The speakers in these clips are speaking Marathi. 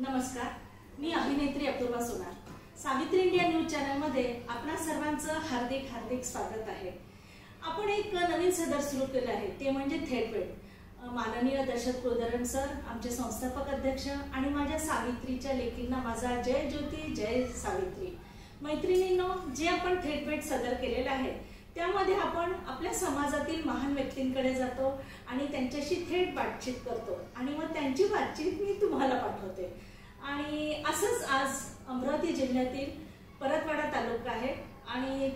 नमस्कार, मी अभिनेत्री अपूर्वा सोनार. सावित्री इंडिया न्यूज चॅनलमध्ये आपणा सर्वांचं हार्दिक हार्दिक स्वागत आहे. आपण एक नवीन सदर सुरू केलं आहे, ते म्हणजे थेटवेट. माननीय दशरथ कुलकर्णी सर, आमचे संस्थापक अध्यक्ष आणि माझ्या सावित्रीच्या लेखींना माझा जय ज्योती जय सावित्री. मैत्रिणींनो, जे आपण थेटवेट सदर केलेलं आहे त्यामध्ये आपण आपल्या समाजातील महान व्यक्तींकडे जातो आणि त्यांच्याशी थेट बातचीत करतो आणि मग त्यांची बातचीत मी तुम्हाला पाठवते. आणि असंच आज अमरावती जिल्ह्यातील परतवाडा तालुका आहे आणि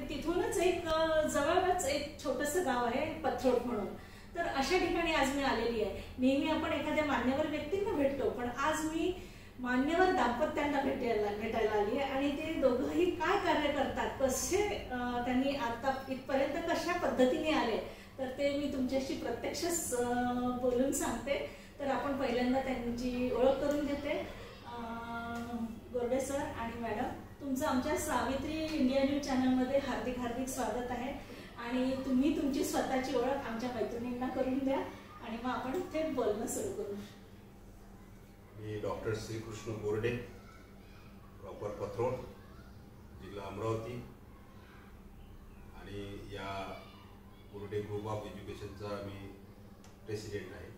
तिथूनच एक जवळच एक छोटंसं गाव आहे पथरोड म्हणून. तर अशा ठिकाणी आज मी आलेली आहे. नेहमी आपण एखाद्या मान्यवर व्यक्तींना भेटतो, पण आज मी मान्यवर दाम्पत्यांना भेटायला आली आहे आणि ते दोघंही काय कार्य करतात, कसे त्यांनी आता इथपर्यंत कशा पद्धतीने आले, तर ते मी तुमच्याशी प्रत्यक्ष बोलून सांगते. तर आपण पहिल्यांदा त्यांची ओळख करून घेते. गोरडे सर आणि मॅडम, तुमचं आमच्या सावित्री इंडिया न्यूज चॅनलमध्ये हार्दिक हार्दिक स्वागत आहे. आणि तुम्ही तुमची स्वतःची ओळख आमच्या मैत्रिणींना करून द्या आणि मग आपण थेट बोलणं सुरू करू. मी डॉक्टर श्रीकृष्ण गोरडे, प्रॉपर पथरोड, जिल्हा अमरावती, आणि या गोरडे ग्रुप ऑफ एज्युकेशनचा मी प्रेसिडेंट आहे.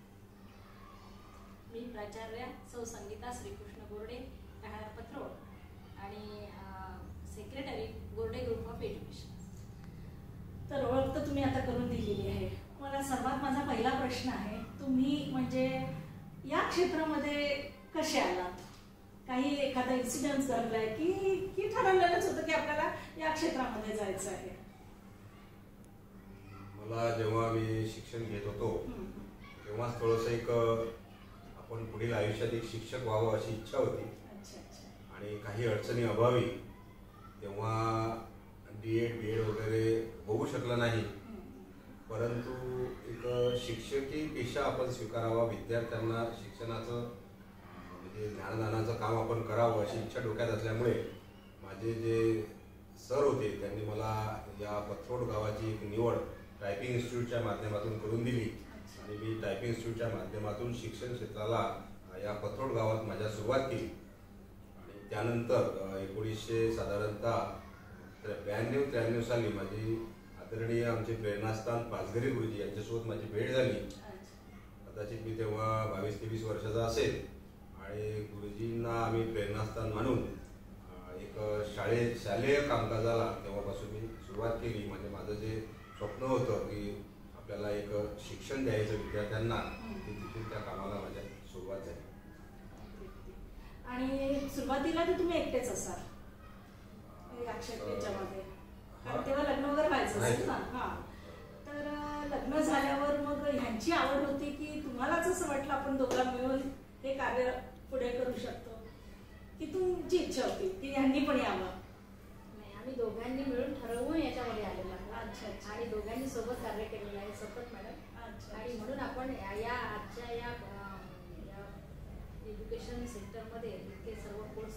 मी प्राचार्य सौ संगीता श्रीकृष्ण गोरडे, राहणार पथरोड आणि secretary Gorde group of education. तर ओळख तर तुम्ही आता करून दिलेली आहे. मला सर्वात माझा पहिला प्रश्न आहे, तुम्ही म्हणजे या क्षेत्रामध्ये कसे आलात? काही एखादा इन्सिडेंट घडलाय की ठरवलेलंच होतं की आपल्याला या क्षेत्रामध्ये जायचं आहे? मला जेव्हा मी शिक्षण घेत होतो तेव्हाच थोडंसं एक आपण पुढील आयुष्यात एक शिक्षक व्हावं अशी इच्छा होती. आणि काही अडचणी अभावी तेव्हा D.Ed. B.Ed. वगैरे होऊ शकलं नाही. परंतु एक शिक्षकी पेशा आपण स्वीकारावा, विद्यार्थ्यांना शिक्षणाचं म्हणजे ज्ञानदानाचं काम आपण करावं अशी इच्छा डोक्यात असल्यामुळे माझे जे सर होते त्यांनी मला या पथरोड गावाची एक निवड टायपिंग इन्स्टिट्यूटच्या माध्यमातून करून दिली. आणि मी टायपिंग इन्स्टिट्यूटच्या माध्यमातून शिक्षण क्षेत्राला या पथरोड गावात माझ्या सुरुवात केली. आणि त्यानंतर 1900 साधारणतः 92-93 साली माझी आदरणीय आमचे प्रेरणास्थान पाचघरी गुरुजी यांच्यासोबत माझी भेट झाली. कदाचित मी तेव्हा 22-23 वर्षाचा असेल आणि गुरुजींना आम्ही प्रेरणास्थान म्हणून एक शालेय कामकाजाला तेव्हापासून मी सुरुवात केली. म्हणजे माझं जे स्वप्न होतं की आपल्याला एक शिक्षण द्यायचं विद्यार्थ्यांना, तिथून त्या कामाला माझ्या सुरुवात झाली. आणि सुरुवातीला तर तुम्ही एकटेच असाल या क्षेत्रामध्ये, कारण तेव्हा लग्न वगैरे व्हायचं असेल ना? हा. तर लग्न झाल्यावर मग ह्यांची आवड होती की तुम्हालाच असं वाटलं आपण दोघां मिळून हे कार्य पुढे करू शकतो, की तुमची इच्छा होती की ह्यांनी पण यावं? नाही, आम्ही दोघांनी मिळून ठरवून याच्यामध्ये आलेलो आहे. अच्छा. आणि दोघांनी सोबत कार्य केलेलं आहे सतत मॅडम. आणि म्हणून आपण या आजच्या या एज्युकेशन सेक्टरमध्ये इतके सर्व कोर्स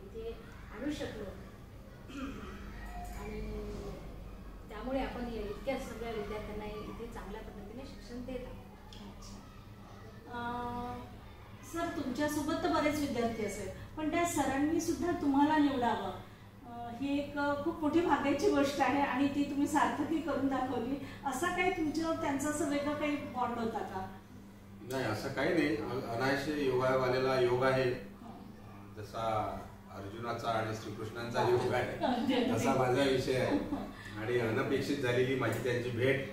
इथे आणू शकलो आणि त्यामुळे आपण इतक्या सगळ्या विद्यार्थ्यांना इथे चांगल्या पद्धतीने शिक्षण देत आहोत. सर, तुमच्यासोबत तर बरेच विद्यार्थी असेल, पण त्या सरांनी सुद्धा तुम्हाला निवडावं ही एक खूप मोठी भाग्याची गोष्ट आहे आणि ती तुम्ही सार्थकी करून दाखवली. असा काही तुमचं त्यांचं असं वेगळं काही बॉन्ड होता का? नाही, असं काही नाही. अनायसे योगावालेला योग आहे. जसा अर्जुनाचा आणि श्रीकृष्णांचा योग आहे तसा माझा विषय आहे. आणि अनपेक्षित झालेली माझी त्यांची भेट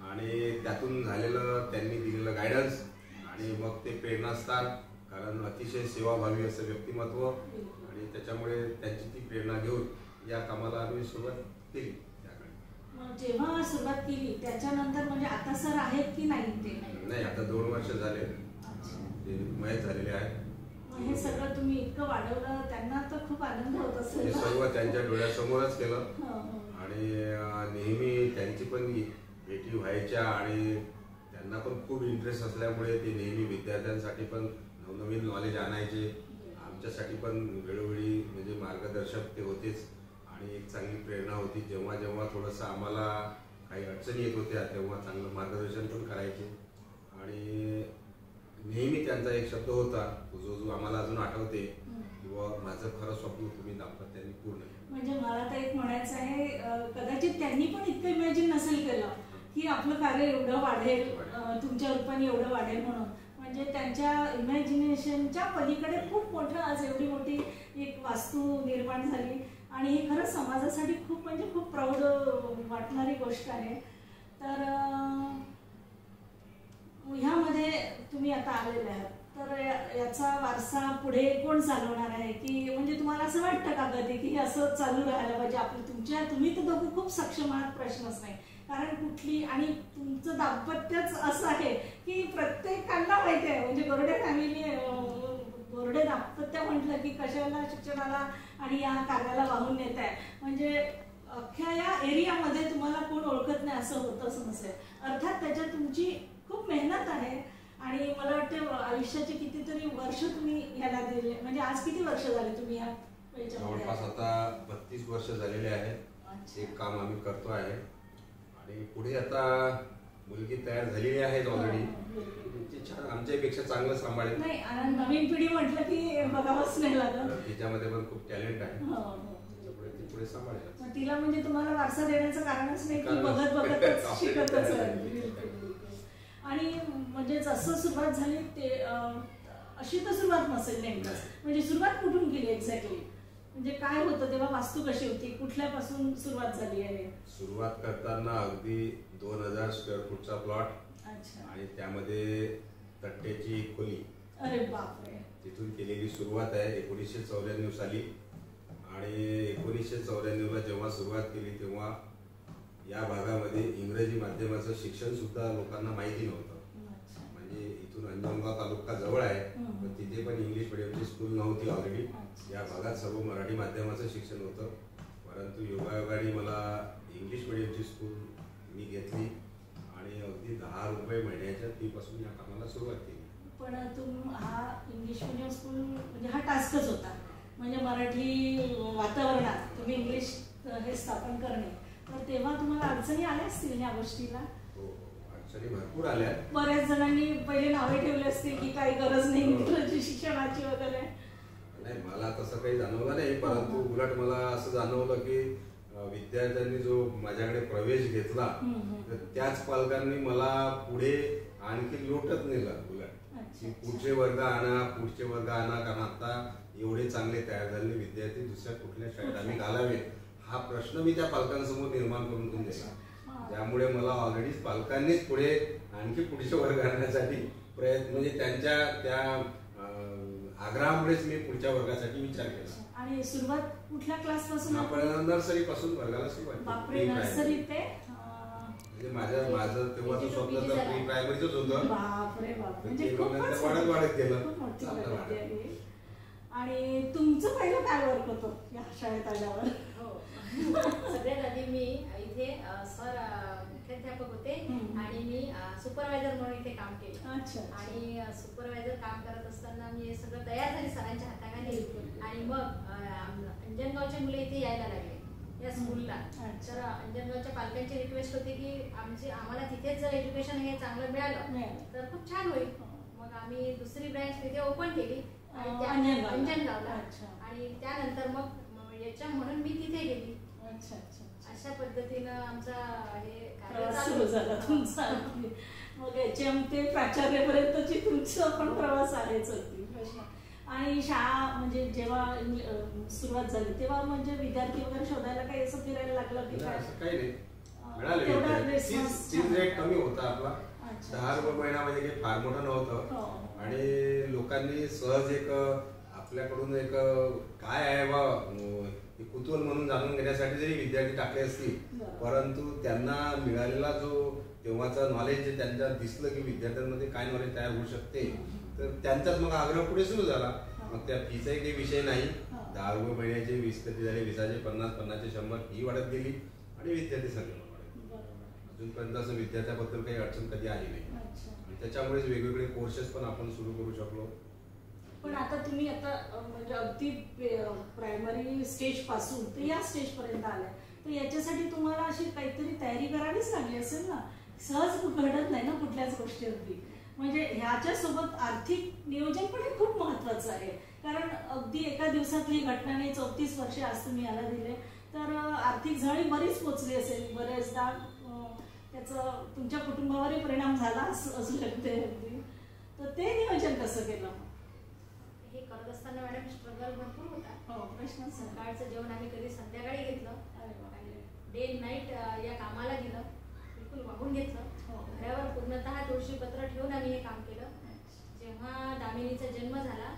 आणि त्यातून झालेलं त्यांनी दिलेलं गायडन्स आणि मग ते प्रेरणास्थान, कारण अतिशय सेवाभावी असं व्यक्तिमत्व, आणि त्याच्यामुळे त्यांची ती प्रेरणा घेऊन या कामाला आम्ही सुरुवात केली. जेव्हा सुरुवात केली त्याच्यानंतर म्हणजे आता सर आहेत की नाही? ते नाही, आता 2 वर्ष झाले ते मयत झालेले आहेत. हे सगळं तुम्ही इतकं वाढवलं, त्यांना तर खूप आनंद होत असेल. हे सर्व त्यांच्या डोळ्यासमोरच केलं. आणि नेहमी त्यांची पण भेटी व्हायच्या आणि त्यांना पण खूप इंटरेस्ट असल्यामुळे ते नेहमी विद्यार्थ्यांसाठी पण नवनवीन नॉलेज आणायचे. आमच्यासाठी पण वेळोवेळी म्हणजे मार्गदर्शक ते होतेच आणि एक चांगली प्रेरणा होती. जेव्हा जेव्हा थोडंसं आम्हाला काही अडचणी येत होत्या तेव्हा चांगलं मार्गदर्शन पण करायचे. आणि नेहमी त्यांचा एक शब्द होता जो आम्हाला अजून आठवते, किंवा माझं खरं स्वप्न तुम्ही दाम्पत्याने पूर्ण केलं. म्हणजे मला तर एक म्हणायचं आहे, कदाचित त्यांनी पण इतकं इमॅजिन नसेल केलं की आपलं कार्य एवढं वाढेल, तुमच्या रूपाने एवढं वाढेल म्हणून. म्हणजे त्यांच्या इमॅजिनेशनच्या पलीकडे खूप मोठं आज एवढी मोठी एक वास्तू निर्माण झाली, आणि हे खरंच समाजासाठी खूप म्हणजे खूप प्राऊड वाटणारी गोष्ट आहे. तर ह्यामध्ये तुम्ही आता आलेले आहात, तर याचा वारसा पुढे कोण चालवणार आहे, की म्हणजे तुम्हाला असं वाटतं का कधी की असं चालू राहायला पाहिजे आपलं? तुम्ही तर दोघं खूप सक्षम आहात, प्रश्नच नाही. कारण कुठली, आणि तुमचं दाम्पत्यच असं आहे की प्रत्येकांना माहिती आहे, म्हणजे गोरडे फॅमिली, गोरडे दाम्पत्य म्हटलं की कशाला शिक्षणाला आणि या कार्याला वाहून नेत आहे. म्हणजे अख्ख्या या एरियामध्ये तुम्हाला कोण ओळखत नाही असं होतच नसेल. अर्थात त्याच्यात तुमची खूप मेहनत आहे, आणि मला वाटतं आयुष्याचे कितीतरी वर्ष तुम्ही ह्याला दिले. म्हणजे आज किती वर्ष झाले तुम्ही ह्या? जवळपास आता 32 वर्ष झालेले आहेत. एक काम आम्ही करतो आहे, आणि पुढे आता मुलगी तयार झालेली आहे ऑलरेडी. ती छान आमच्यापेक्षा चांगलं सांभाळेल. नाही, नवीन पिढी म्हटलं की बघावंच नाही लागत. तिच्यामध्ये पण खूप टॅलेंट आहे, ती पुढे सांभाळेल. तिला म्हणजे तुम्हाला वारसा देण्याचं कारणच नाही, की बघत बघतच शिकतच आहे. आणि म्हणजे जसं सुरुवात झाली ते अशी तर सुरुवात नसेल नेमकं. म्हणजे सुरुवात कुठून केली एक्झॅक्टली? म्हणजे काय होतं तेव्हा, वास्तू कशी होती, कुठल्यापासून सुरुवात झाली आहे? सुरुवात करताना अगदी 2000 स्क्वेअर फूटचा प्लॉट, आणि त्यामध्ये तट्ट्याची खोली. अरे बापरे. तिथून केलेली सुरुवात आहे 1994 साली. आणि 1994ला जेव्हा सुरुवात केली तेव्हा या भागामध्ये इंग्रजी माध्यमाचं शिक्षण सुद्धा लोकांना माहिती नव्हतं. म्हणजे इथून अंजनगाव तालुका जवळ आहे, पण तिथे पण इंग्लिश मिडियमची स्कूल नव्हती ऑलरेडी. या भागात सर्व मराठी माध्यमाचं शिक्षण होतं. परंतु योगायोगाने मला इंग्लिश मिडियमची स्कूल मी घेतली, आणि अगदी 10 रुपये महिन्याच्या फीपासून या कामाला सुरुवात केली. पण हा इंग्लिश मिडियम स्कूल म्हणजे हा टास्कच होता, म्हणजे मराठी वातावरणात तुम्ही इंग्लिश हे स्थापन करणे. तर तेव्हा तुम्हाला अडचणी आल्या असतील या गोष्टीला? अडचणी भरपूर आल्या. बऱ्याच जणांनी पहिले नावे ठेवले असतील की काही गरज नाही इंग्रजी शिक्षणाची वगैरे. नाही, मला तसं काही जाणवलं नाही, परंतु उलट मला असं जाणवलं की विद्यार्थ्यांनी जो माझ्याकडे प्रवेश घेतला, तर त्याच पालकांनी मला पुढे आणखी लोटत नेलं. उलट की पुढचे वर्ग आणा, कारण आता एवढे चांगले तयार झालेले विद्यार्थी दुसऱ्या कुठल्या शाळेत आम्ही घालावे, हा प्रश्न मी त्या पालकांसमोर निर्माण करून दिला. त्यामुळे मला ऑलरेडी पालकांनीच पुढे आणखी पुढचे वर्ग आणण्यासाठी प्रयत्न, म्हणजे त्यांच्या त्या आग्रहामुळेच मी पुढच्या वर्गासाठी विचार केला. आणि सुरुवात कुठल्या क्लास पासून? आपण नर्सरी पासून वर्गाला सुरुवात. बापरे, नर्सरी ते? म्हणजे माझं तेव्हाचं स्वप्न तर प्री प्रायमरीच होतं. बापरे बापरे, म्हणजे वाढत गेलं. आणि तुमचं पहिलं काय वर्क होतं या शाळेत आल्यावर? सगळ्यात आधी मी इथे सर मुख्याध्यापक होते, आणि मी सुपरवायझर म्हणून इथे काम केलं. आणि सुपरवायझर काम करत असताना मी सगळं तयार झाली सरांच्या हाताखाली, आणि मग अंजनगावचे मुलं इथे यायला लागले या स्कूलला. तर अंजनगावच्या पालकांची रिक्वेस्ट होती की आम्हाला तिथेच जर एज्युकेशन हे चांगलं मिळालं तर खूप छान होईल. मग आम्ही दुसरी ब्रँच तिथे ओपन केली अंजनगावला, आणि त्यानंतर मग म्हणून मी तिथे गेली. अशा पद्धतीनं आमचा हे प्रवास सुरू झाला तुमचा. मग HM ते प्राचार्यपर्यंतची तुमचा पण प्रवास आहेच होती. आणि शाळा म्हणजे जेव्हा सुरुवात झाली तेव्हा म्हणजे विद्यार्थी वगैरे शोधायला काही असं फिरायला लागलं की काय? काही नाही, मिळाले. फीस रेट कमी होता आपला, 10 रुपये महिना, म्हणजे काही फार मोठं नव्हतं. आणि लोकांनी सहज एक आपल्याकडून एक काय आहे बा कुतूहल म्हणून जाणून घेण्यासाठी जरी विद्यार्थी टाकले असतील, परंतु त्यांना मिळालेला जो तेव्हाचा नॉलेज जे त्यांच्या दिसलं की विद्यार्थ्यांमध्ये काय नॉलेज तयार होऊ शकते, तर त्यांचाच मग आग्रह पुढे सुरू झाला. मग त्या फीचाही काही विषय नाही, 10 रुपये महिन्याचे 20 कधी झाले, 20चे 50, 50चे 100 ही वाढत गेली, आणि विद्यार्थी संख्या वाढत. अजूनपर्यंत असं विद्यार्थ्याबद्दल काही अडचण कधी आली नाही. त्याच्यामुळेच वेगवेगळे कोर्सेस पण आपण सुरू करू शकलो. पण आता तुम्ही आता म्हणजे अगदी प्रायमरी स्टेज पासून तर या स्टेज पर्यंत आलाय, तर याच्यासाठी तुम्हाला अशी काहीतरी तयारी करावीच लागली असेल ना? सहज घडत नाही ना कुठल्याच गोष्टीवरती. म्हणजे ह्याच्यासोबत आर्थिक नियोजन पण हे खूप महत्वाचं आहे. कारण अगदी एका दिवसातली घटना नाही, 34 वर्षे आज तुम्ही याला दिले, तर आर्थिक झळी बरीच पोचली असेल. बरेचदा त्याचा तुमच्या कुटुंबावरही परिणाम झाला असू शकते अगदी. तर ते नियोजन कसं केलं? हे करत असताना मॅडम स्ट्रगल भरपूर होता. प्रश्न. सकाळचं जेवण आम्ही कधी संध्याकाळी घेतलं, डे नाईट या कामाला गेलं, बिलकुल वाहून घेतलं. घरावर पूर्णतः तुळशीपत्र ठेवून आम्ही हे काम केलं. जेव्हा दामिनीचा जन्म झाला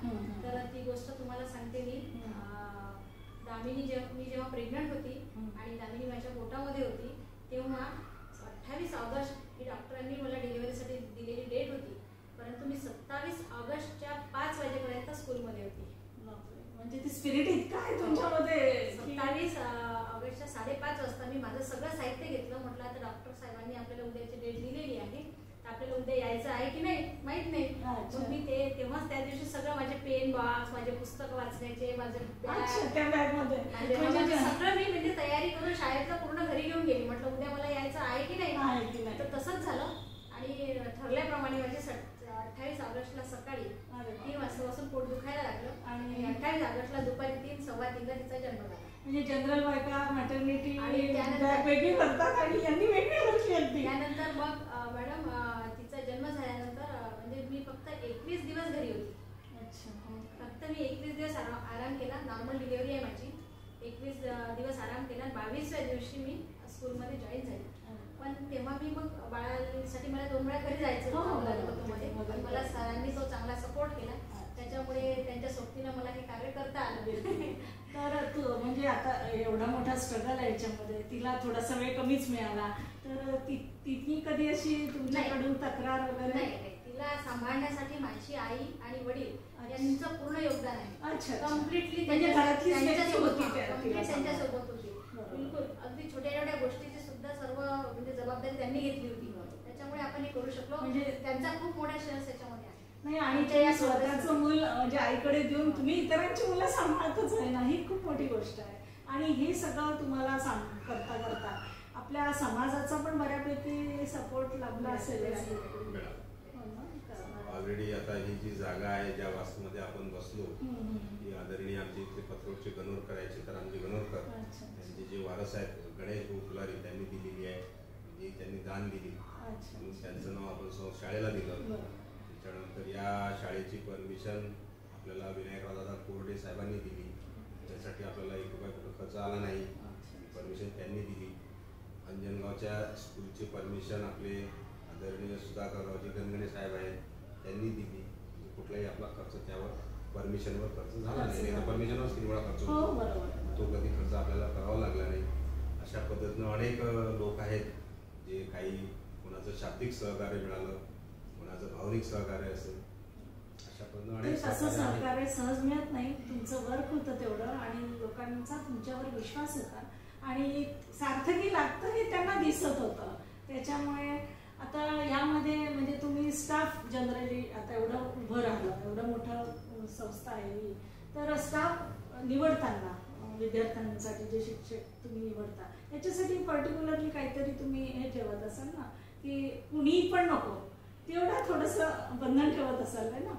तर ती गोष्ट तुम्हाला सांगते मी. मी जेव्हा प्रेग्नंट होती आणि दामिनी माझ्या पोटामध्ये होती, तेव्हा 28 ऑगस्ट ही डॉक्टरांनी मला डिलिव्हरीसाठी दिलेली डेट होती, परंतु मी 27 ऑगस्टच्या 5 वाजेपर्यंत स्कूलमध्ये होती. म्हणजे ती स्पिरिट इतकं आहे तुमच्यामध्ये. 27 ऑगस्टच्या 5:30 वाजता मी माझं सगळं साहित्य घेतलं. म्हटलं आता डॉक्टर साहेबांनी आपल्याला उद्याची डेट दिलेली आहे, आपल्याला उद्या यायचं आहे की नाही माहित नाही. मग मी तेव्हाच त्या दिवशी सगळं माझे पेन बॉक्स, माझे पुस्तक वाचण्याचे, माझे सगळं मी म्हणजे तयारी करून शाळेतलं पूर्ण घरी घेऊन गेली. म्हटलं उद्या मला यायचं आहे की नाही. तर तसंच झालं आणि ठरल्याप्रमाणे माझे 28 ऑगस्टला सकाळी 3 वाजतापासून पोट दुखायला लागलं आणि 28 ऑगस्टला दुपारी 3-3:15 तिचा जन्म झाला. म्हणजे जनरल बायका मॅटर्निटी आणि वेगळी करतात आणि यांनी वेगळी करते. त्यानंतर मग मॅडम तिचा जन्म झाल्यानंतर म्हणजे मी फक्त 21 दिवस घरी होती. फक्त मी 21 दिवस आराम केला. नॉर्मल डिलिव्हरी आहे माझी. 21 दिवस आराम केला. 22व्या दिवशी मी स्कूलमध्ये जॉईन झाली. पण तेव्हा मी मग बाळासाठी मला 2 वेळा घरी जायचं होतं. मला सरांनी तो चांगला सपोर्ट केला, त्याच्यामुळे त्यांच्या सोबतीनं मला हे कार्य करता आलं. तर तू म्हणजे आता एवढा मोठा स्ट्रगल आहे याच्यामध्ये, तिला थोडासा वेळ कमीच मिळाला, तर तिने कधी अशी तुमच्याकडून तक्रार वगैरे? नाही, तिला सांभाळण्यासाठी माझी आई आणि वडील यांचं पूर्ण योगदान आहे. अच्छा, कम्प्लिटली त्यांच्यासोबत होती. बिलकुल अगदी छोट्या छोट्या गोष्टीची सुद्धा सर्व म्हणजे जबाबदारी त्यांनी घेतली होती. त्याच्यामुळे आपण हे करू शकलो. म्हणजे त्यांचा खूप मोठा शेअर्स त्याच्यामध्ये आहे. नाही, आणि स्वतःचं मूल म्हणजे आईकडे देऊन तुम्ही इतरांची मुलं सांभाळतच आहे ना, ही खूप मोठी गोष्ट आहे. आणि हे सगळं तुम्हाला करता करता आपल्या समाजाचा पण बऱ्यापैकी सपोर्ट लाभला असेल. ऑलरेडी आता ही जी जागा आहे ज्या वास्तूमध्ये आपण बसलो, ही आदरणीय आमची इथले पत्रोडचे गणोरकर आहे, सीतारामजी गणोरकर, त्यांचे जे वारस आहेत गणेश भाऊ फुलारी, त्यांनी दिलेली आहे. म्हणजे त्यांनी दान दिली. त्यांचं नाव आपण शाळेला दिलं. त्याच्यानंतर या शाळेची परमिशन आपल्याला विनायकरावदादा कोरडे साहेबांनी दिली. त्यासाठी आपल्याला 1 रुपया कुठं खर्च आला नाही. परमिशन त्यांनी दिली. अंजनगावच्या स्कूलची परमिशन आपले आदरणीय सुधाकररावजी गणगणे साहेब आहेत, त्यांनी दिली. कुठलाही आपला खर्च त्यावर परमिशनवर खर्च झाला नाही. परमिशनवर 3 वेळा खर्च होतो, तो कधी खर्च आपल्याला करावा लागला नाही. अशा पद्धतीनं अनेक लोक आहेत जे काही कोणाचं शाब्दिक सहकार्य मिळालं, कोणाचं भावनिक सहकार्य असेल, अशा पद्धतीनं अनेक सहकार्य सहज मिळत नाही. तुमचं वर्क होतं तेवढं आणि लोकांचा तुमच्यावर विश्वास होता आणि सार्थकी लागतं हे त्यांना दिसत होतं. त्याच्यामुळे आता यामध्ये म्हणजे तुम्ही स्टाफ जनरली आता एवढं उभं राहिलं, एवढं मोठं संस्था आहे ही, तर स्टाफ निवडताना विद्यार्थ्यांसाठी जे शिक्षक तुम्ही निवडता याच्यासाठी पर्टिक्युलरली काहीतरी तुम्ही हे ठेवत असाल ना, की कुणी पण नको, तेवढं थोडंसं बंधन ठेवत असाल ना.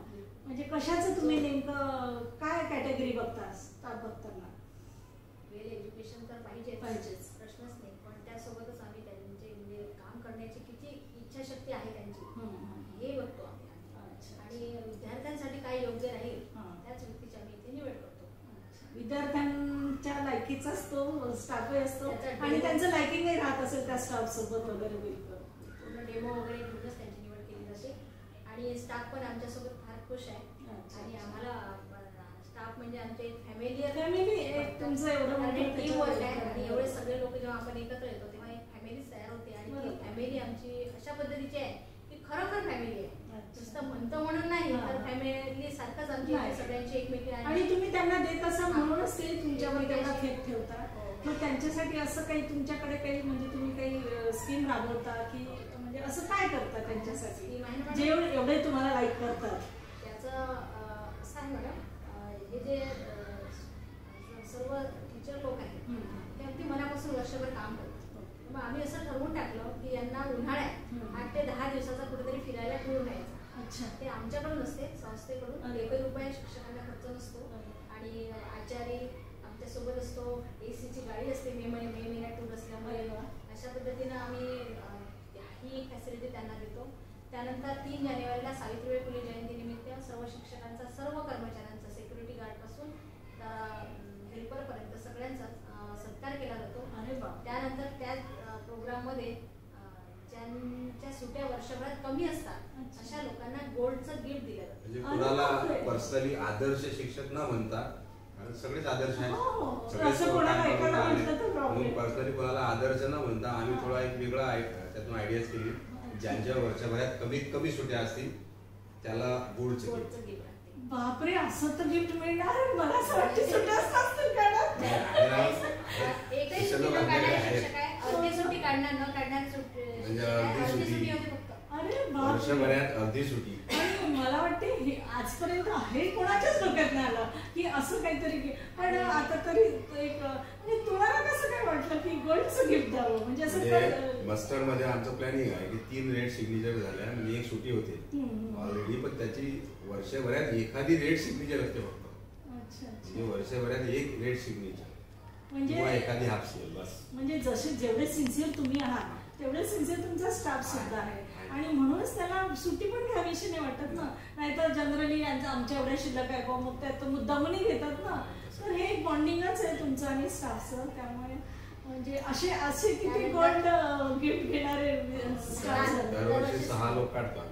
म्हणजे कशाचं तुम्ही नेमकं काय कॅटेगरी बघता स्टाफ बघताना? वेल एज्युकेशन तर पाहिजेच, प्रश्नच नाही. पण त्यासोबतच आम्ही त्यांचे म्हणजे काम करण्याची किती इच्छाशक्ती आहे त्यांची हे बघतो आम्ही. आणि विद्यार्थ्यांसाठी काय योग्य राहील त्याच व्यक्तीची आम्ही इथे निवड करतो. विद्यार्थ्यांच्या लायकीचाच तो स्टाफही असतो आणि त्यांचं लायकिंगही राहत असेल त्या स्टाफ सोबत वगैरे. पूर्ण डेमो वगैरे घेऊनच त्यांची निवड केली जाते आणि स्टाफ पण आमच्यासोबत फार खुश आहे. आणि आम्हाला स्टाफ म्हणजे आमचे फॅमिली तुमचं एवढं टीम वर्क आहे आणि एवढे सगळे लोक जेव्हा आपण एकत्र येतो तेव्हा एक फॅमिली तयार होते. आणि ती फॅमिली आमची अशा पद्धतीची आहे की खरोखर फॅमिली आहे, नुसतं म्हणतो म्हणून नाही, तर फॅमिली सारखंच आमची सगळ्यांची एकमेकी. आणि तुम्ही त्यांना देत असा म्हणूनच ते तुमच्यावर तेवढा खेळ ठेवता. मग त्यांच्यासाठी असं काही तुमच्याकडे काही म्हणजे तुम्ही काही स्कीम राबवता की म्हणजे असं काय करता त्यांच्यासाठी जे एवढे तुम्हाला लाईक करतात? त्याचं असं आहे मॅडम, हे जे सर्व टीचर लोक आहेत ते अगदी मनापासून वर्षभर काम करतात. मग आम्ही असं ठरवून टाकलं की यांना उन्हाळ्यात 8 ते 10 दिवसाचा कुठेतरी फिरायला घेऊन जायचं. ते आमच्याकडून नसते, संस्थेकडून. 1 रुपया शिक्षकांना खर्च नसतो. आणि आचार्य आमच्या सोबत असतो. AC ची गाडी असते मे महिन्यात टूर असल्यामुळे. अशा पद्धतीनं आम्ही ही फॅसिलिटी त्यांना देतो. त्यानंतर 3 जानेवारीला सावित्रीबाई फुले जयंती निमित्त सर्व शिक्षकांचा, सर्व कर्मचाऱ्यांचा, सिक्युरिटी गार्ड पासून हेल्पर पर्यंत सगळ्यांचा सत्कार केला जातो. त्यानंतर त्या प्रोग्राम मध्ये ज्यांच्या सुट्ट्या वर्षभरात कमी असतात अशा लोकांना गोल्डचं गिफ्ट दिलं जातं. म्हणजे कुणाला पर्सनली आदर्श शिक्षक न म्हणता, कारण सगळेच आदर्श आहेत, पर्सनली कोणाला आदर्श न म्हणता आम्ही थोडा एक वेगळा त्यातून आयडियाज केली. ज्यांच्या वर्षभरात कमीत कमी सुट्ट्या असतील त्याला गोल्डचं गिफ्ट. बापरे, असं तर गिफ्ट मिळणार? मला असं वाटतं सुट्ट्या असतात एकही सुट्टी न काढणारे शिक्षक आहे, अर्धी सुट्टी काढणार, न काढणारी सुट्टी म्हणजे अर्धी सुट्टी होते फक्त. अरे वर्षभरात अर्धी सुट्टी. मला वाटते हे आजपर्यंत हे कोणाच्याच डोक्यात नाही आलं की असं काहीतरी. पण आता तरी एक म्हणजे तुम्हाला कसं काय वाटलं की गोल्डचं गिफ्ट द्यावं? म्हणजे असं मस्टर्ड मध्ये आमचं प्लॅनिंग आहे की 3 रेड सिग्नेचर झाल्या आणि 1 सुट्टी होते ऑलरेडी, पण त्याची वर्षभरात एखादी रेड सिग्नेचर असते फक्त. म्हणजे वर्षभरात 1 रेड सिग्नेचर म्हणजे एखादी हाफ सिग्नेचर बस. म्हणजे जसे जेवढे सिन्सिअर तुम्ही आहात तेवढे सिन्सिअर तुमचा स्टाफ सुद्धा आहे. आणि म्हणूनच त्याला सुट्टी पण घ्यावीशी नाही वाटत ना. नाहीतर जनरली आमच्या एवढ्या शिल्लक आहे मग त्यात मुद्दामूनही घेतात ना. तर हे एक बॉन्डिंगच आहे तुमचं आणि स्टाफचं. त्यामुळे म्हणजे असे किती गोल्ड गिफ्ट घेणारे दरवर्षी 6 लोक काढतात.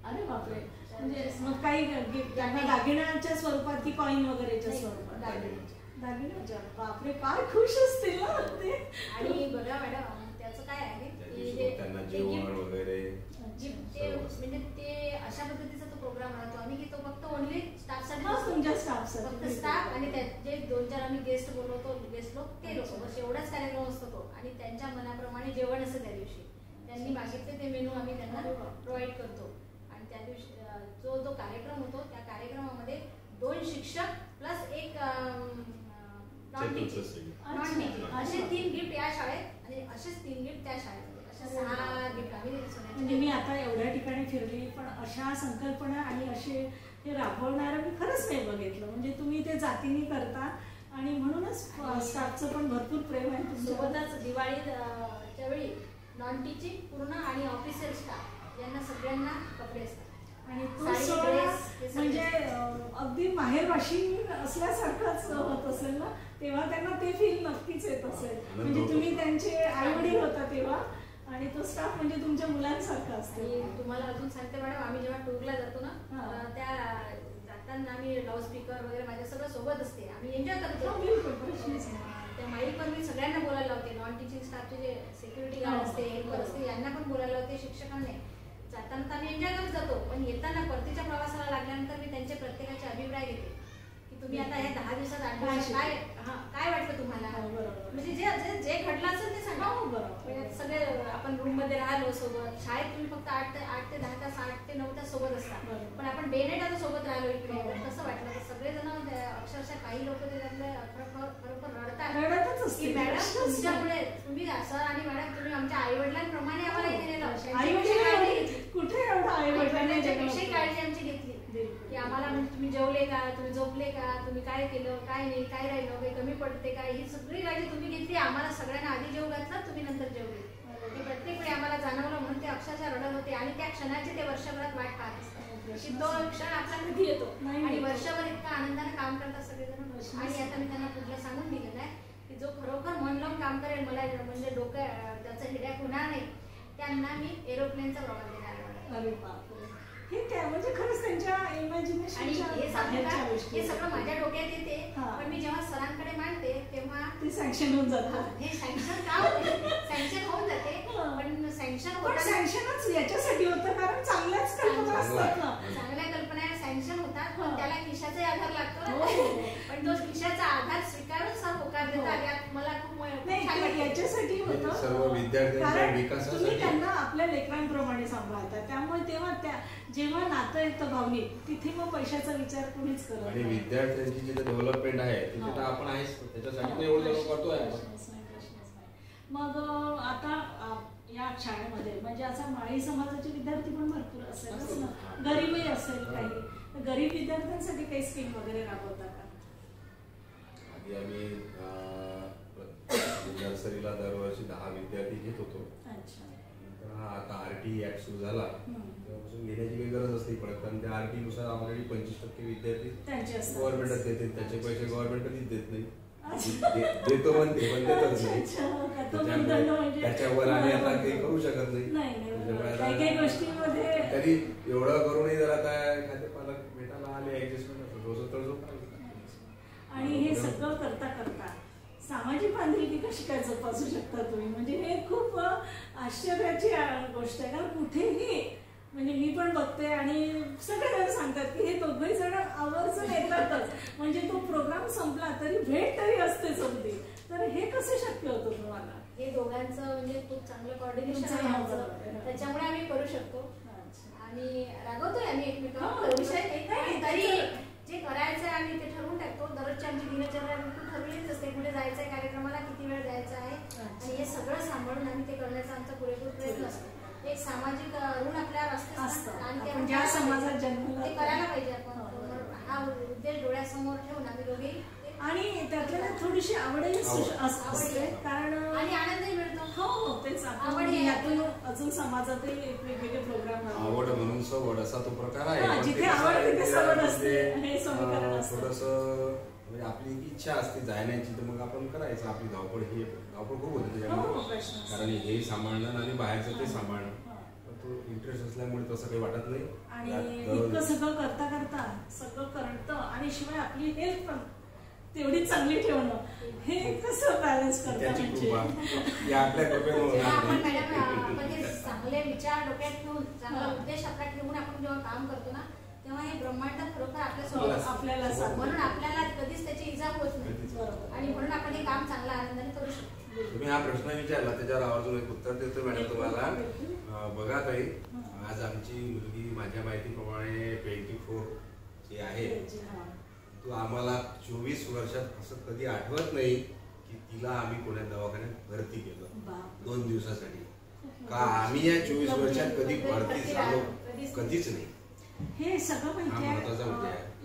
अरे बापरे. म्हणजे मग काही गिफ्ट त्यांना दागिन्याच्या स्वरूपात की कॉईन वगैरेच्या स्वरूपात? दागिन्याच्या. बापरे, काय खुश असतील ना ते. आणि बघा मॅडम त्याचं काय आहे त्यांना जेवण वगैरे म्हणजे ते अशा पद्धतीचा तो प्रोग्राम राहतो आम्ही की तो फक्त ओनली स्टाफसाठी, तुमच्या स्टाफसाठी फक्त स्टाफ आणि जे 2-4 आम्ही गेस्ट बोलवतो, गेस्ट लोक ते लोक, बस एवढाच कार्यक्रम असतो तो. आणि त्यांच्या मनाप्रमाणे जेवण असं त्या दिवशी त्यांनी मागितले ते मेनू आम्ही त्यांना प्रोव्हाइड करतो. आणि त्या दिवशी जो कार्यक्रम होतो त्या कार्यक्रमामध्ये 2 शिक्षक प्लस एक नॉन टीचिंग असे 3 गिफ्ट या शाळेत आणि असेच 3 गिफ्ट त्या शाळेत. म्हणजे मी आता एवढ्या ठिकाणी फिरली पण अशा संकल्पना आणि असे हे राबवणारं मी खरंच नाही बघितलं. म्हणजे तुम्ही ते जातीने करता आणि म्हणूनच स्टाफचं पण भरपूर प्रेम आहे सोबतच. दिवाळीच्या वेळी नॉन टीचिंग पूर्ण आणि ऑफिशियल स्टाफ यांना सगळ्यांना कपडे असतात. आणि तो म्हणजे अगदी माहेरवाशी असल्यासारखंच होत असेल ना. तेव्हा त्यांना ते फील नक्कीच येत असेल. म्हणजे तुम्ही त्यांचे आई वडील होता तेव्हा आणि तो स्टाफ म्हणजे तुमच्या मुलांसारखा असतो. तुम्हाला अजून सांगते मॅडम, आम्ही जेव्हा टूरला जातो ना त्या जाताना आम्ही लाऊड स्पीकर वगैरे माझ्या सगळं सोबत असते, आम्ही एन्जॉय करतो. त्या माईक पण मी सगळ्यांना बोलायला लावते. नॉन टीचिंग स्टाफचे जे सिक्युरिटी गार्ड असते, हेल्पर असते, यांना पण बोलायला लावते. शिक्षकांनी जाताना तर आम्ही एन्जॉय करत जातो, पण येताना परतीच्या प्रवासाला लागल्यानंतर मी त्यांचे प्रत्येकाचे अभिप्राय घेते की तुम्ही आता हे 10 दिवसात 8 दिवसात काय वाटतं तुम्हाला. म्हणजे जे घडलं असेल ते सांगा. सगळे आपण रूम मध्ये राहिलो सोबत. शाळेत तुम्ही फक्त 8 ते 10 तास, 8 ते 9 तास सोबत असतात, पण आपण डे नाईट आता सोबत राहिलो इकडे. तर कसं वाटलं? सगळेजण अक्षरशः काही लोक ते खरोखर रडतात की मॅडम तुमच्यामुळे तुम्ही सर आणि मॅडम तुम्ही आमच्या आई वडिलांप्रमाणे आम्हाला इथे नेलं. कुठे एवढं आई वडिलांच्या विषयी काळजी आमची घेतली की आम्हाला म्हणजे तुम्ही जेवले का, तुम्ही झोपले का, तुम्ही काय केलं, काय नाही, काय राहिलं, काही कमी पडते का, ही सगळी काळजी तुम्ही घेतली. आम्हाला सगळ्यांना आधी जेव घातला, तुम्ही नंतर जेवले. ते प्रत्येक वेळी आम्हाला जाणवलं म्हणून ते अक्षरशः रडत होते. आणि त्या क्षणाची ते वर्षभरात वाट पाहत असतात. तो क्षण आपला कधी येतो आणि वर्षभर इतका आनंदाने काम करतात सगळेजण. आणि आता मी त्यांना पुढलं सांगून दिलेलं आहे की जो खरोखर मन लावून काम करेल, मला म्हणजे डोकं त्याचं हिड्याक होणार नाही, त्यांना मी एरोप्लेनचा प्रवास देणार आहे. अरे बापरे, हे काय म्हणजे खरंच त्यांच्या इमॅजिनेशनच्या हे सगळं माझ्या डोक्यात येते. पण मी जेव्हा सरांकडे मांडते तेव्हा ते सँक्शन होऊन जातं. हे सँक्शन का होते? सँक्शन होऊन जाते, पण सँक्शनच याच्यासाठी होतं कारण चांगल्याच कल्पना असतात ना. चांगल्या कल्पना सँक्शन होतात, पण त्याला खिशाचा आधार लागतो. पण तो खिशाचा आधार स्वीकारून सर होकार देतात. यात मला खूप याच्यासाठी होतं सर्व विद्यार्थ्यांच्या विकासासाठी. तुम्ही त्यांना आपल्या लेकरांप्रमाणे सांभाळता, त्यामुळे तेव्हा जेव्हा नातं येतं भावनिक, तिथे मग पैशाचा विचार कोणीच करत आणि विद्यार्थ्यांची जी डेव्हलपमेंट आहे तिथे तर आपण आहेच, त्याच्यासाठी एवढं करतोय. मग आता या शाळेमध्ये म्हणजे असा माळी समाजाचे विद्यार्थी पण भरपूर असेलच ना, गरीबही असेल काही, गरीब विद्यार्थ्यांसाठी काही स्कीम वगैरे राबवता का? आधी आम्ही नर्सरीला दरवर्षी 10 विद्यार्थी घेत होतो. आता आरटी ऍक्ट सुरू झाला तेव्हापासून घेण्याची काही गरज असते पडत, कारण त्या आरटी नुसार ऑलरेडी 25% विद्यार्थी गव्हर्नमेंटच देते, त्याचे पैसे गव्हर्नमेंट कधीच देत नाही. देतो म्हणते पण देतच नाही, त्याच्यावर आम्ही आता काही करू शकत नाही. तरी एवढं करूनही जर आता एखादे पालक भेटायला आले ऍडजस्टमेंट रोज तळजो करायचं. आणि हे सगळं करता करता सामाजिक बांधिलकी कशी काय जोपासू शकता तुम्ही? म्हणजे हे खूप आश्चर्याची गोष्ट आहे, कारण कुठेही म्हणजे मी पण बघते आणि सगळेजण सांगतात की हे दोघंही जण आवर्जून येतातच, म्हणजे तो प्रोग्राम संपला तरी भेट तरी असतेच होती. तर हे कसं शक्य होतं तुम्हाला? हे दोघांचं म्हणजे खूप चांगलं कॉर्डिनेशन आहे, त्याच्यामुळे आम्ही करू शकतो. आणि रागवतोय आम्ही एकमेकांना विषय, तरी जे करायचं आहे आम्ही ते ठरवून टाकतो. दररोजची आमची दिनचर्या ठरवलीच असते, कुठे जायचंय कार्यक्रमाला, किती वेळ जायचा आहे, आणि हे सगळं सांभाळून आम्ही ते करण्याचा आमचा पुरेपूर प्रयत्न असतो. एक सामाजिक ऋण आपल्यावर असते आणि ज्या समाजात जन्म ते करायला पाहिजे आपण. हा उद्देश डोळ्यासमोर ठेवून आम्ही दोघे, आणि त्यातल्या थोडीशी आवडही असते, कारण आणि आनंदही मिळतो. हो तेच, यातून अजून समाजातही वेगवेगळे प्रोग्राम. आवड म्हणून सवड असा तो प्रकार आहे, जिथे आवड तिथे सवड असते हे समीकरण असतं. थोडंसं म्हणजे आपली इच्छा असते जाण्याची, तर मग आपण करायचं. आपली धावपळ खूप होते त्याच्यामुळे, कारण हेही सांभाळणं आणि बाहेरचं ते सांभाळणं, तो इंटरेस्ट असल्यामुळे तसं काही वाटत नाही. आणि इतकं सगळं करता करता सगळं करतं आणि शिवाय आपली हेल्थ पण तेवढी चांगली ठेवणं, हे कसं बॅलन्स करता? म्हणजे आपल्या चांगले विचार डोक्यात ठेवून, चांगला उद्देश आपला ठेवून आपण जेव्हा काम करतो ना, तेव्हा हे ब्रह्मांड खरोखर आपल्याला म्हणून आपल्याला कधीच त्याची इजा होत नाही, आणि म्हणून आपण हे काम चांगल्या आनंदाने करू शकतो. तुम्ही हा प्रश्न विचारला त्याच्यावर आवर्जून एक उत्तर देतो मॅडम तुम्हाला. बघा ताई, आज आमची मुलगी माझ्या माहितीप्रमाणे 24 ची आहे. तो आम्हाला 24 वर्षात असं कधी आठवत नाही की तिला आम्ही कोणत्या दवाखान्यात भरती केलं 2 दिवसासाठी. का आम्ही या 24 वर्षात कधी भरती झालो? कधीच नाही. हे सगळं माहिती आहे,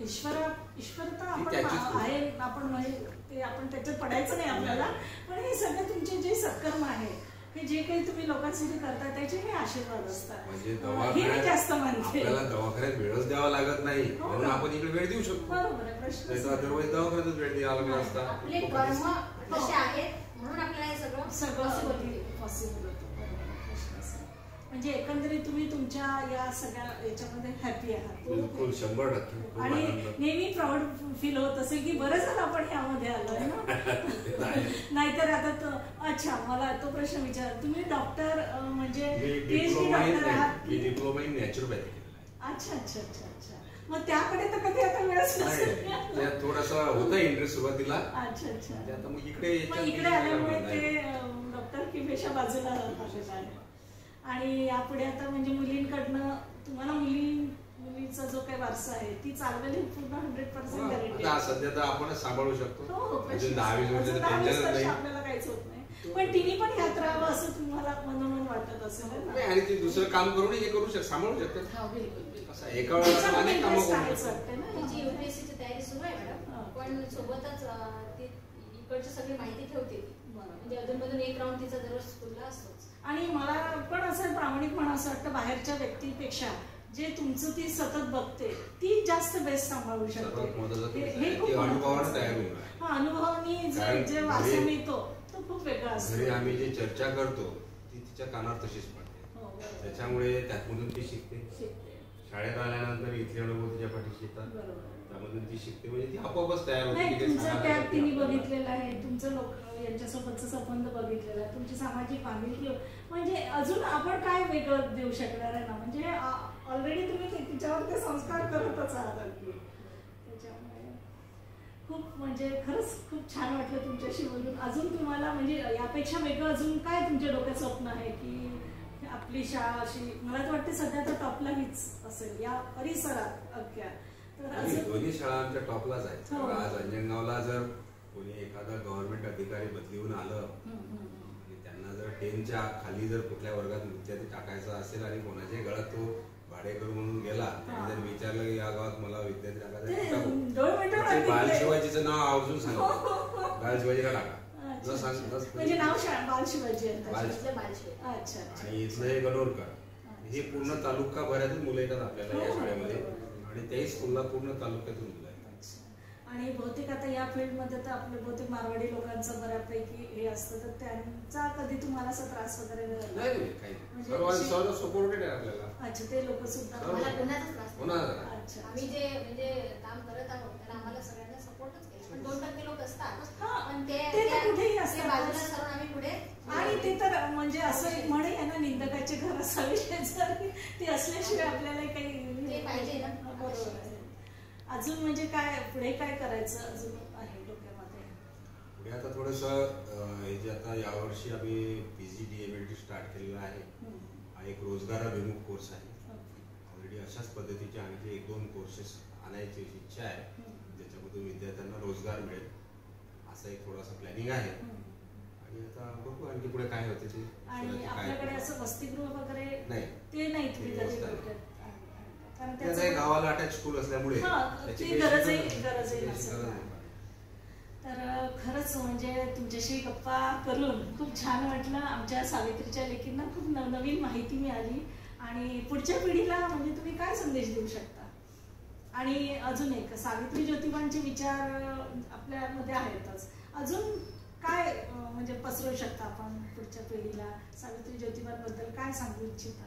ईश्वरता आहे, आपण म्हणजे ते आपण त्याच्यात पडायचं नाही आपल्याला. पण हे सगळं तुमचे जे सत्कर्म आहे, हे जे काही तुम्ही लोकांसाठी करता त्याचे हे आशीर्वाद असतात. म्हणजे हे जास्त मानते. आपल्याला दवाखान्यात वेळच द्यावा लागत नाही, म्हणून आपण इकडे वेळ देऊ शकतो. बरोबर आहे, प्रश्न अदरवाईज दवाखान्यातच वेळ द्यावा लागला असता. आपले कर्म कसे आहेत म्हणून आपल्याला हे सगळं पॉसिबल होतं. म्हणजे एकंदरीत तुम्ही तुमच्या या सगळ्या याच्यामध्ये हॅपी आहात? बिलकुल 100%. आणि नेहमी प्राऊड फील होत असेल की बरं झालं आपण यामध्ये आलोय ना. नाहीतर आता अच्छा, मला तो प्रश्न विचार, तुम्ही डॉक्टर म्हणजे PhD डॉक्टर आहात? मी डिप्लोमा इन नॅचरोपॅथी. अच्छा अच्छा अच्छा अच्छा. मग त्याकडे तर कधी आता वेळच नसेल. थोडासा होता इंटरेस्ट सुरुवातीला. अच्छा अच्छा. आता मग इकडे आल्यामुळे ते डॉक्टर की पेशा बाजूला झालेला आहे. आणि यापुढे आता म्हणजे मुलींकडनं तुम्हाला मुलीचा जो काही वारसा आहे ती चालवेल पूर्ण 100% गॅरंटी. सध्या तर आपणच सांभाळू शकतो. अजून 10-20 वर्ष आपल्याला काहीच होत नाही, पण तिने पण ह्यात राहावं असं तुम्हाला मनोमन वाटत असेल. आणि ती दुसरं काम करून हे करू शकतो, सांभाळू शकतात. एका वेळेला अनेक कामं करू शकतात. तिची UPSCची तयारी सुरू आहे मॅडम, पण सोबतच इकडची सगळी माहिती ठेवते. म्हणजे अधूनमधून एक राऊंड तिचा दररोज स्कूलला असतोच. आणि मला पण असं प्रामाणिकपणा असं वाटतं, बाहेरच्या व्यक्तीपेक्षा जे तुमचं ती सतत बघते ती जास्त बेस्ट सांभाळू शकते. हे खूप अनुभवानी जे वारसा मिळतो तो खूप वेगळा असतो. आम्ही जे चर्चा करतो ती तिच्या कानावर तशीच पडते, त्याच्यामुळे त्यातमधून ती शिकते. शाळेत आल्यानंतर इथले अनुभव तिच्या पाठीशी येतात, त्यामधून ती शिकते. म्हणजे ती आपोआपच तयार होते. तुमचं त्याग तिने बघितलेलं आहे, तुमचं लोक यांच्यासोबतचा संबंध बघितलेला आहे, तुमची सामाजिक बांधिलकी. म्हणजे अजून आपण काय वेगळं देऊ शकणार आहे ना. म्हणजे ऑलरेडी तुम्ही तिच्यावर ते संस्कार करतच आहात. त्याच्यामुळे खूप म्हणजे खरंच खूप छान वाटलं तुमच्याशी बोलून. अजून तुम्हाला म्हणजे यापेक्षा वेगळं अजून काय तुमच्या डोक्यात स्वप्न आहे की आपली शाळा अशी, मला तर वाटते सध्या तर टॉपला हीच असेल या परिसरात अख्ख्या. दोन्ही शाळा आमच्या टॉपलाच आहेत. आज अंजनगावला जर कोणी एखादा गव्हर्नमेंट अधिकारी बदलीहून आलं आणि त्यांना त्यांना जर 10च्या खाली जर कुठल्या वर्गात विद्यार्थी टाकायचा असेल आणि कोणाच्या गळ्यात तो भाडेकरू म्हणून गेला, त्यांनी जर विचारलं की या गावात मला विद्यार्थी टाकायचं, बाल शिवाजीचं नाव आवर्जून सांगितलं, बाल शिवाजीला टाका. म्हणजे नाव बाल शिवाजी आणि इथलं हे गणोरकर, हे पूर्ण तालुका भरातून मुलं येतात आपल्याला या शाळेमध्ये आणि त्याही स्कूलला पूर्ण तालुक्यातून मुलं आहेत. आणि बहुतेक आता या फील्डमध्ये तर आपले बहुतेक मारवाडी लोकांचं बऱ्यापैकी हे असतं, तर त्यांचा कधी तुम्हाला असा त्रास वगैरे नाही? सपोर्टेड आहे आपल्याला. अच्छा, ते लोक सुद्धा अच्छा. आम्ही जे म्हणजे काम करत आहोत त्याला आम्हाला सगळ्यांना सपोर्टच केलं, पण 2% लोक असतात पण ते कुठेही असतात बाजूला सरून आम्ही पुढे. आणि ते तर म्हणजे असं एक म्हणे आहे ना, निंदकाचे घर असावे शेजारी, ते असल्याशिवाय आपल्याला काही पाहिजे ना. बरोबर आहे. अजून म्हणजे काय पुढे काय करायचं अजून आहे डोक्यामध्ये? पुढे आता थोडंसं हे जे आता यावर्षी आम्ही PGDMLT स्टार्ट केलेला आहे, हा एक रोजगाराभिमुख कोर्स आहे. ऑलरेडी अशाच पद्धतीचे आणखी 1-2 कोर्सेस आणायची इच्छा आहे, ज्याच्यामधून विद्यार्थ्यांना रोजगार मिळेल, असं एक थोडासा प्लॅनिंग आहे. आणि आता बघू आणखी पुढे काय होते ते. आणि आपल्याकडे असं वसतिगृह वगैरे नाही, ते नाही तुम्ही गावाला अटॅच स्कूल असल्यामुळे गरजही नसेल. तर खरंच म्हणजे तुमच्याशी गप्पा करून खूप छान वाटलं. आमच्या सावित्रीच्या लेकींना खूप नवनवीन माहिती मिळाली आणि पुढच्या पिढीला म्हणजे तुम्ही काय संदेश देऊ शकता? आणि अजून एक, सावित्री ज्योतिबांचे विचार आपल्यामध्ये आहेतच, अजून काय म्हणजे पसरवू शकता आपण पुढच्या पिढीला? सावित्री ज्योतिबांबद्दल काय सांगू इच्छिता?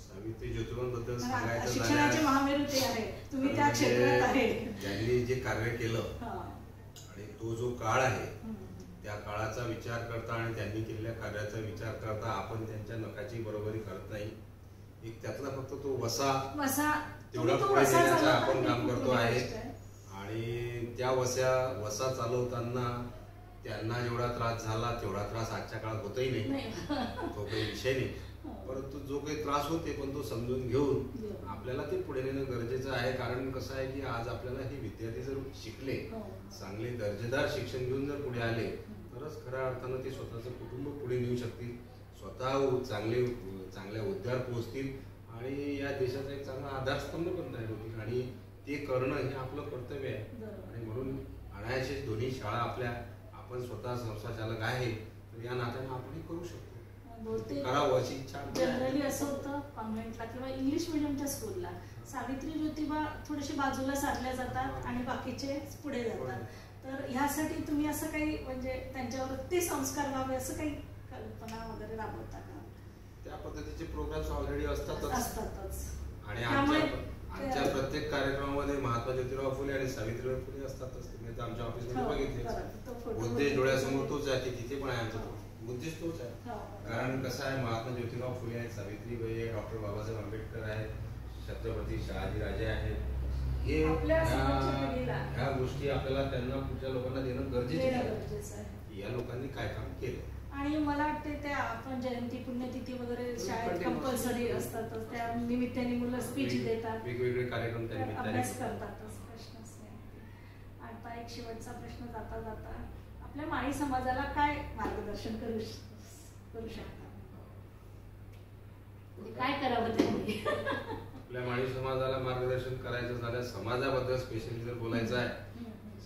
सावित्री ज्योतिबांबद्दल शिक्षणाचे महामेरू ते आहे, तुम्ही त्या क्षेत्रात आहे. त्यांनी जे कार्य केलं आणि तो जो काळ आहे, त्या काळाचा विचार करता आणि त्यांनी केलेल्या कार्याचा विचार करता आपण त्यांच्या नखाची बरोबरी करत नाही. एक त्यातला फक्त तो वसा तेवढा पुढे नेण्याचं आपण काम करतो आहे. आणि त्या वसा चालवताना त्यांना जेवढा त्रास झाला तेवढा त्रास आजच्या काळात होतही नाही, तो काही विषय नाही. परंतु जो काही त्रास होते पण तो समजून घेऊन आपल्याला ते पुढे नेणं गरजेचं आहे. कारण कसं आहे की आज आपल्याला हे विद्यार्थी जर शिकले, चांगले दर्जेदार शिक्षण घेऊन जर पुढे आले, तरच खऱ्या अर्थानं ते स्वतःचं कुटुंब पुढे नेऊ शकतील, स्वतः चांगल्या हुद्द्यावर पोहोचतील आणि या देशाचा एक चांगला आधारस्तंभ पण तयार होतील. आणि ते करणं हे आपलं कर्तव्य आहे. आणि म्हणून अनायासे दोन्ही शाळा आपण स्वतः संस्था चालक आहे, तर या नात्यानं आपणही करू शकतो, करावं अशी इच्छा. जनरली असं होतं कॉन्व्हेंटला किंवा इंग्लिश मिडियमच्या स्कूलला सावित्री ज्योतिबा थोडेसे बाजूला सारल्या जातात आणि बाकीचे पुढे जातात. तर ह्यासाठी तुम्ही असं काही म्हणजे त्यांच्यावर ते संस्कार व्हावे असं काही कल्पना वगैरे राबवता का? त्या पद्धतीचे प्रोग्राम्स ऑलरेडी असतातच. आणि आमच्या प्रत्येक कार्यक्रमामध्ये महात्मा ज्योतिराव फुले आणि सावित्रीबाई फुले असतातच. तुम्ही आता आमच्या ऑफिसमध्ये बघितले, उद्देश डोळ्यासमोर तोच आहे की तिथे पण आहे आमचा उद्देश तोच आहे. कारण कसं आहे, महात्मा ज्योतिराव फुले आहेत, सावित्रीबाई आहे, डॉक्टर बाबासाहेब आंबेडकर आहेत, छत्रपती शहाजीराजे आहेत. हे ह्या गोष्टी आपल्याला त्यांना पुढच्या लोकांना देणं गरजेचं आहे. या लोकांनी काय काम केलं. आणि मला वाटते त्या आपण जयंती पुण्यतिथी वगैरे शाळेत कंपल्सरी असतात, त्या निमित्ताने मुलं स्पीच देतात, वेगवेगळे कार्यक्रम अभ्यास करतातच, प्रश्नच नाही. आता एक शेवटचा प्रश्न जाता जाता, आपल्या माळी समाजाला काय मार्गदर्शन करू शकता? काय करावं त्यांनी? आपल्या माळी समाजाला मार्गदर्शन करायचं झालं, समाजाबद्दल स्पेशली जर बोलायचं आहे,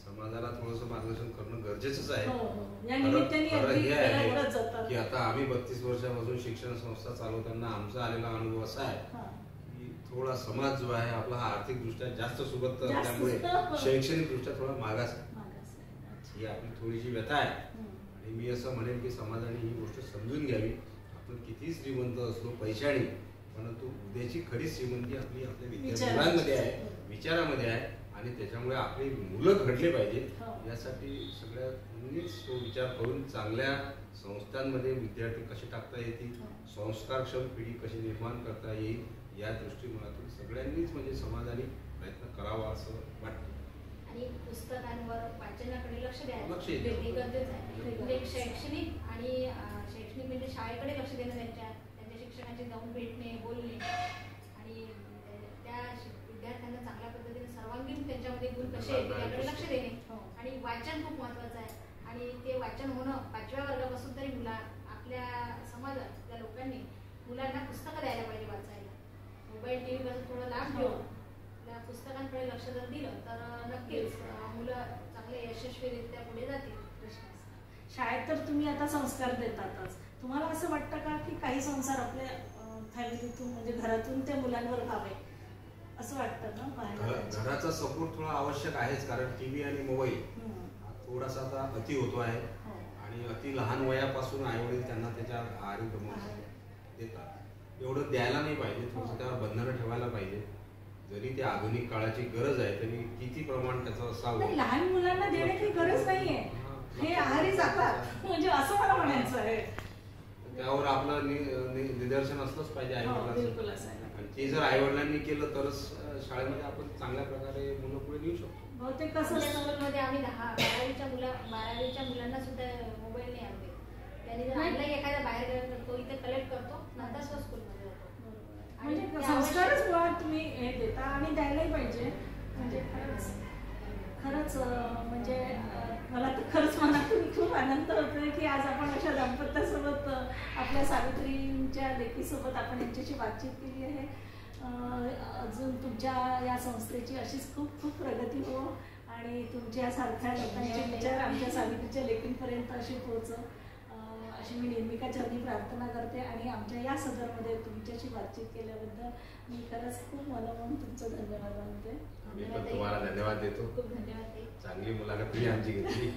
समाजाला थोडंसं मार्गदर्शन करणं गरजेचंच आहे. की आता आम्ही 32 वर्षापासून शिक्षण संस्था चालवताना आमचा आलेला अनुभव असा आहे की थोडा समाज जो आहे आपला हा आर्थिक दृष्ट्या जास्त सुबत्त असल्यामुळे शैक्षणिक दृष्ट्या थोडा मागास आहे. ही आपली थोडीशी व्यथा आहे. आणि मी असं म्हणेन की समाजाने ही गोष्ट समजून घ्यावी. आपण किती श्रीमंत असलो पैशाने, परंतु उद्याची खरी श्रीमंती आपली आपल्या विद्यार्थ्यांमध्ये आहे, विचारामध्ये आहे. आणि त्याच्यामुळे आपली मुलं घडले पाहिजे, यासाठी सगळ्यांनीच तो विचार करून चांगल्या संस्थांमध्ये विद्यार्थी कसे टाकता येतील, संस्कारक्षम पिढी कशी निर्माण करता येईल, या दृष्टिकोनातून सगळ्यांनीच म्हणजे समाजाने प्रयत्न करावा असं वाटतं. आणि पुस्तकांवर वाचनाकडे लक्ष द्यायला गरजेचं आहे. म्हणजे शैक्षणिक म्हणजे शाळेकडे लक्ष देणं, त्यांच्या शिक्षकांचे जाऊन भेटणे, बोलणे आणि त्या विद्यार्थ्यांना चांगल्या पद्धतीने सर्वांगीण त्यांच्यामध्ये गुण कसे येतील याकडे लक्ष देणे. आणि वाचन खूप महत्वाचं आहे. आणि ते वाचन होणं 5व्या वर्गापासून तरी मुलांना पुस्तकं द्यायला पाहिजे वाचायला. मोबाईल टीव्ही पासून थोडं लांब ठेवून त्या पुस्तकांकडे लक्ष जर दिलं तर नक्कीच मुलं चांगले यशस्वीरित्या पुढे जातील. शाळेत तर तुम्ही आता संस्कार देतातच. तुम्हाला असं वाटतं का की काही संस्कार आपल्या फॅमिलीतून म्हणजे घरातून त्या मुलांवर व्हावे असं वाटतं ना? घराचा सपोर्ट थोडा आवश्यक आहेच, कारण टीव्ही आणि मोबाईल थोडासा आता अति होतो आहे आणि अति लहान वयापासून आई वडील त्यांना त्याच्या आहारी देतात. एवढं द्यायला नाही पाहिजे, थोडंसं त्यावर बंधनं ठेवायला पाहिजे. जरी ते आधुनिक काळाची गरज आहे तरी किती प्रमाण त्याचं असावं. लहान मुलांना देण्याची गरज नाहीये, हे आहारी जातात म्हणजे असं मला म्हणायचं आहे. त्यावर आपलं निदर्शन असलंच पाहिजे आई वडिलांचं. आणि ते जर आई वडिलांनी केलं तरच शाळेमध्ये आपण चांगल्या प्रकारे मुलं पुढे नेऊ शकतो. बहुतेक कसं स्कूलमध्ये आम्ही 12वीच्या मुलांना सुद्धा मोबाईल नाही आणले. त्यांनी जर आणलं एखादा बाहेर तो इथे कलेक्ट करतो, नंतर स्कूलमध्ये जातो. म्हणजे संस्कारच मुळात तुम्ही हे देता आणि द्यायलाही पाहिजे. म्हणजे खरंच म्हणजे मला तर खरंच मनातून खूप आनंद होतोय की आज आपण अशा दाम्पत्यासोबत आपल्या सावित्रींच्या लेकीसोबत आपण यांच्याशी बातचीत केली आहे. अजून तुमच्या या संस्थेची अशीच खूप खूप प्रगती हो आणि तुमच्यासारख्या लोकांचे विचार आमच्या सावित्रीच्या लेखींपर्यंत अशी पोहोचव अशी मी नेहमीका चरणी प्रार्थना करते. आणि आमच्या या सदरमध्ये तुमच्याशी बातचीत केल्याबद्दल मी खरंच खूप मनोमन तुमचं धन्यवाद मानते. मी पण तुम्हाला धन्यवाद देतो. खूप धन्यवाद. चांगली मुलाखत तुम्ही आमची घेतली.